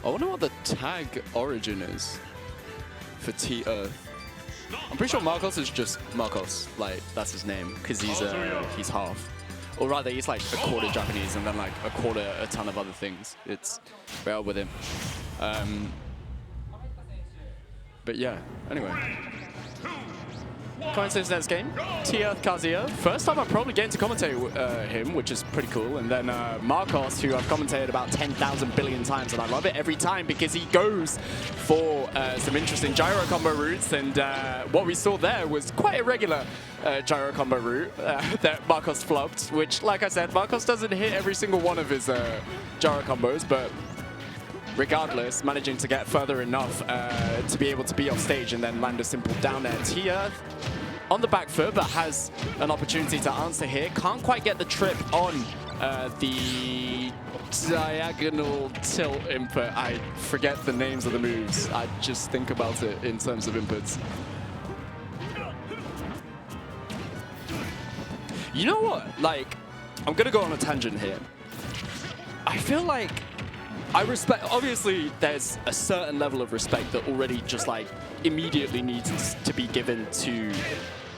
I wonder what the tag origin is for T.earth. I'm pretty sure Marcos is just Marcos, like that's his name, because he's half. Or rather, he's like a quarter Japanese and then like a quarter a ton of other things. It's rare with him. But yeah, anyway. Coincidence next game, T.earth Kazuya. First time I'm probably getting to commentate him, which is pretty cool. And then Marcos, who I've commentated about 10,000 billion times, and I love it every time because he goes for some interesting gyro combo routes. And what we saw there was quite a regular gyro combo route that Marcos flopped, which, like I said, Marcos doesn't hit every single one of his gyro combos, but regardless, managing to get further enough to be able to be off stage and then land a simple down air. T.earth on the back foot, but has an opportunity to answer here. Can't quite get the trip on the diagonal tilt input. I forget the names of the moves. I just think about it in terms of inputs. You know what? Like, I'm going to go on a tangent here. I feel like I respect, obviously there's a certain level of respect that already just like immediately needs to be given to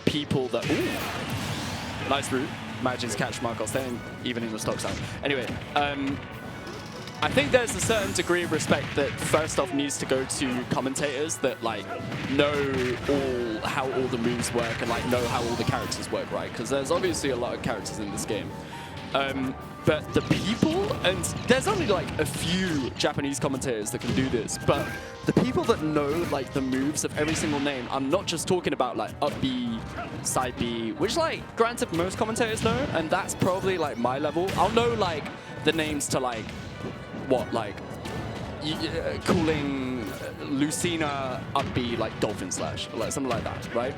people that, ooh, nice route, manages to catch Marcos there, even in the stock sound. Anyway, I think there's a certain degree of respect that first off needs to go to commentators that like know how all the moves work and like know how all the characters work, right? Because there's obviously a lot of characters in this game. But the people, and there's only like a few Japanese commentators that can do this, but the people that know like the moves of every single name, I'm not just talking about like up B, side B, which like granted most commentators know, and that's probably like my level. I'll know like the names to like, what, like calling Lucina up B like Dolphin Slash, or like something like that, right?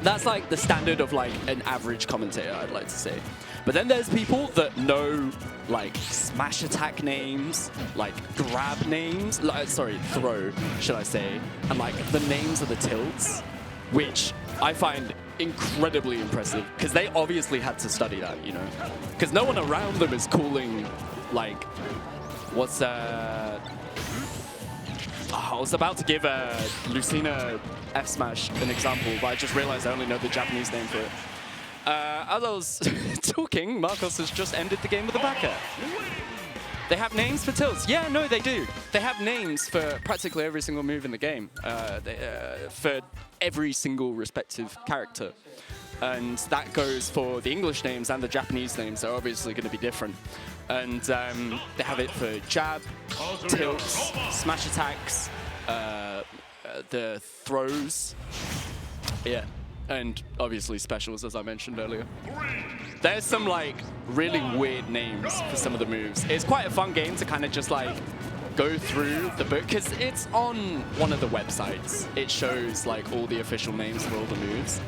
That's like the standard of like an average commentator, I'd like to say. But then there's people that know like smash attack names, like grab names, sorry, throw, should I say, and like the names of the tilts, which I find incredibly impressive because they obviously had to study that, you know, because no one around them is calling like, what's I was about to give Lucina F Smash an example, but I just realized I only know the Japanese name for it. As I was talking, Marcos has just ended the game with a back air. They have names for tilts. Yeah, no, they do. They have names for practically every single move in the game, for every single respective character. And that goes for the English names and the Japanese names. They're obviously going to be different. And they have it for jab, tilts, smash attacks, the throws. Yeah. And obviously specials, as I mentioned earlier. There's some like really weird names for some of the moves. It's quite a fun game to kind of just like go through the book because it's on one of the websites. It shows like all the official names for all the moves.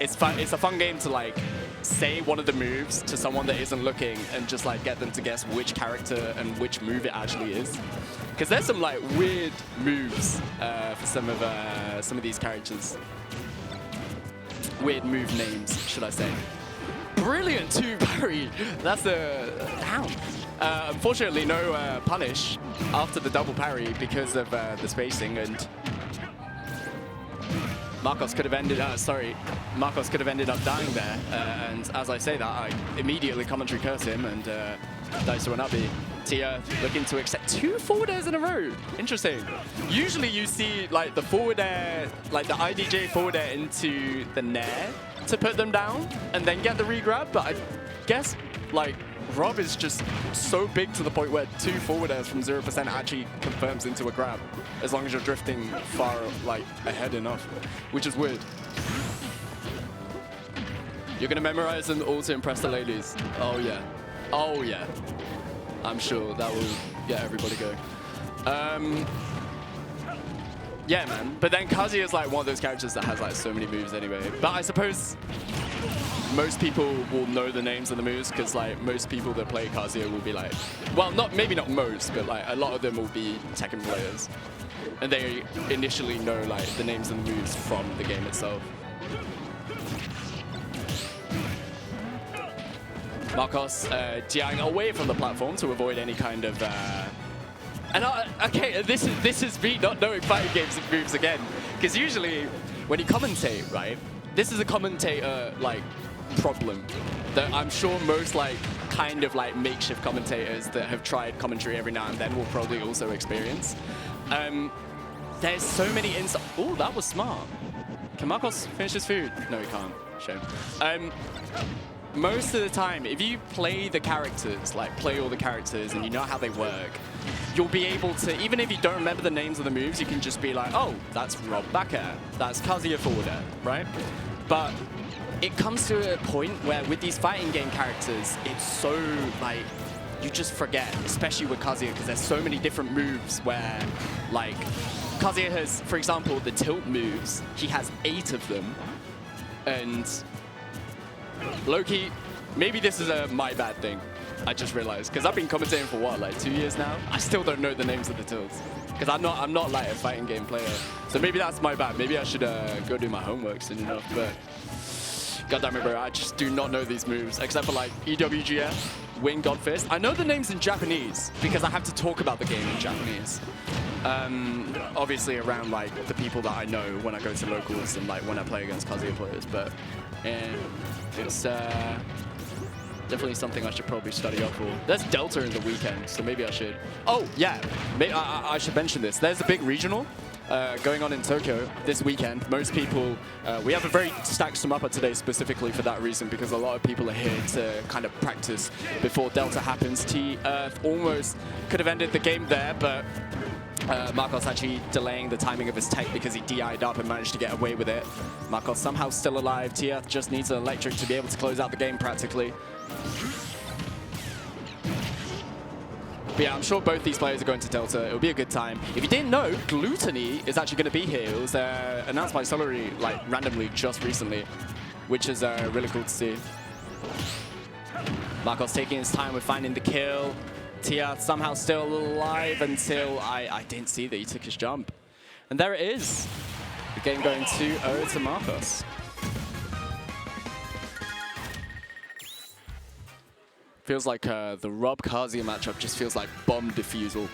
It's fun. It's a fun game to like say one of the moves to someone that isn't looking and just like get them to guess which character and which move it actually is. Because there's some like weird moves for some of these characters. Weird move names, should I say. Brilliant 2 parry. That's a hound. Unfortunately, no punish after the double parry because of the spacing, and Marcos could have ended up, Marcos could have ended up dying there. And as I say that, I immediately commentary curse him and dice to an up B. T.earth looking to accept 2 forward airs in a row. Interesting. Usually you see like the forward air, like the IDJ forward air into the nair to put them down and then get the regrab, but I guess like Rob is just so big to the point where 2 forward airs from 0% actually confirms into a grab, as long as you're drifting far like ahead enough, which is weird. You're gonna memorize them all to impress the ladies. Oh yeah. Oh yeah. I'm sure that will get everybody going. Yeah, man. But then Kazuya is like one of those characters that has like so many moves anyway. But I suppose most people will know the names of the moves because like most people that play Kazuya will be like, well, maybe not most, but like a lot of them will be Tekken players, and they initially know like the names and the moves from the game itself. Marcos DIing away from the platform to avoid any kind of And okay, this is me not knowing fighting games moves again, because usually when you commentate, right, this is a commentator like problem that I'm sure most like kind of like makeshift commentators that have tried commentary every now and then will probably also experience. There's so many insights. Oh, that was smart. Can Marcos finish his food? No, he can't. Shame. Most of the time, if you play the characters, like play all the characters and you know how they work, you'll be able to, even if you don't remember the names of the moves, you can just be like, oh, that's Rob back air, that's Kazuya forward air, right? But it comes to a point where with these fighting game characters, it's so like, you just forget, especially with Kazuya, because there's so many different moves where, like, Kazuya has, for example, the tilt moves, he has 8 of them, and low-key, maybe this is a my bad thing, I just realized, because I've been commentating for what, like 2 years now? I still don't know the names of the tilts, because I'm not like a fighting game player. So maybe that's my bad. Maybe I should go do my homework soon enough, but God damn it, bro, I just do not know these moves, except for like EWGF, Wing God Fist. I know the names in Japanese, because I have to talk about the game in Japanese. Obviously around like the people that I know when I go to locals and like when I play against Kazuya players, but it's definitely something I should probably study up for. There's Delta in the weekend, so maybe I should. Oh yeah, I should mention this. There's a big regional going on in Tokyo this weekend. Most people, we have a very stacked Sumapa today specifically for that reason, because a lot of people are here to kind of practice before Delta happens. T.earth almost could have ended the game there, but Marcos actually delaying the timing of his tech because he DI'd up and managed to get away with it. Marcos somehow still alive. T.earth just needs an electric to be able to close out the game practically. But yeah, I'm sure both these players are going to Delta. It'll be a good time. If you didn't know, Gluttony is actually going to be here. It was announced by Solary like randomly just recently, which is really cool to see. Marcos taking his time with finding the kill. T.earth somehow still alive until I didn't see that he took his jump. And there it is. The game going 2-0 to Marcos. Feels like the Rob Kazuya matchup just feels like bomb defusal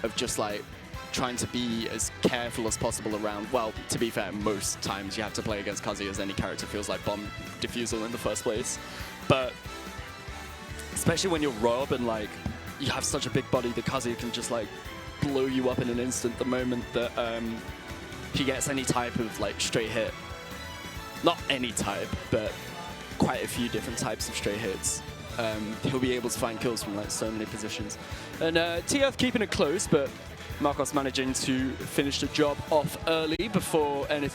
of just like trying to be as careful as possible around. Well, to be fair, most times you have to play against Kazuya as any character feels like bomb defusal in the first place. But especially when you're Rob and like you have such a big body that Kazuya can just like blow you up in an instant the moment that he gets any type of like straight hit. Not any type, but quite a few different types of straight hits. He'll be able to find kills from like so many positions. And T.earth keeping it close, but Marcos managing to finish the job off early before anything.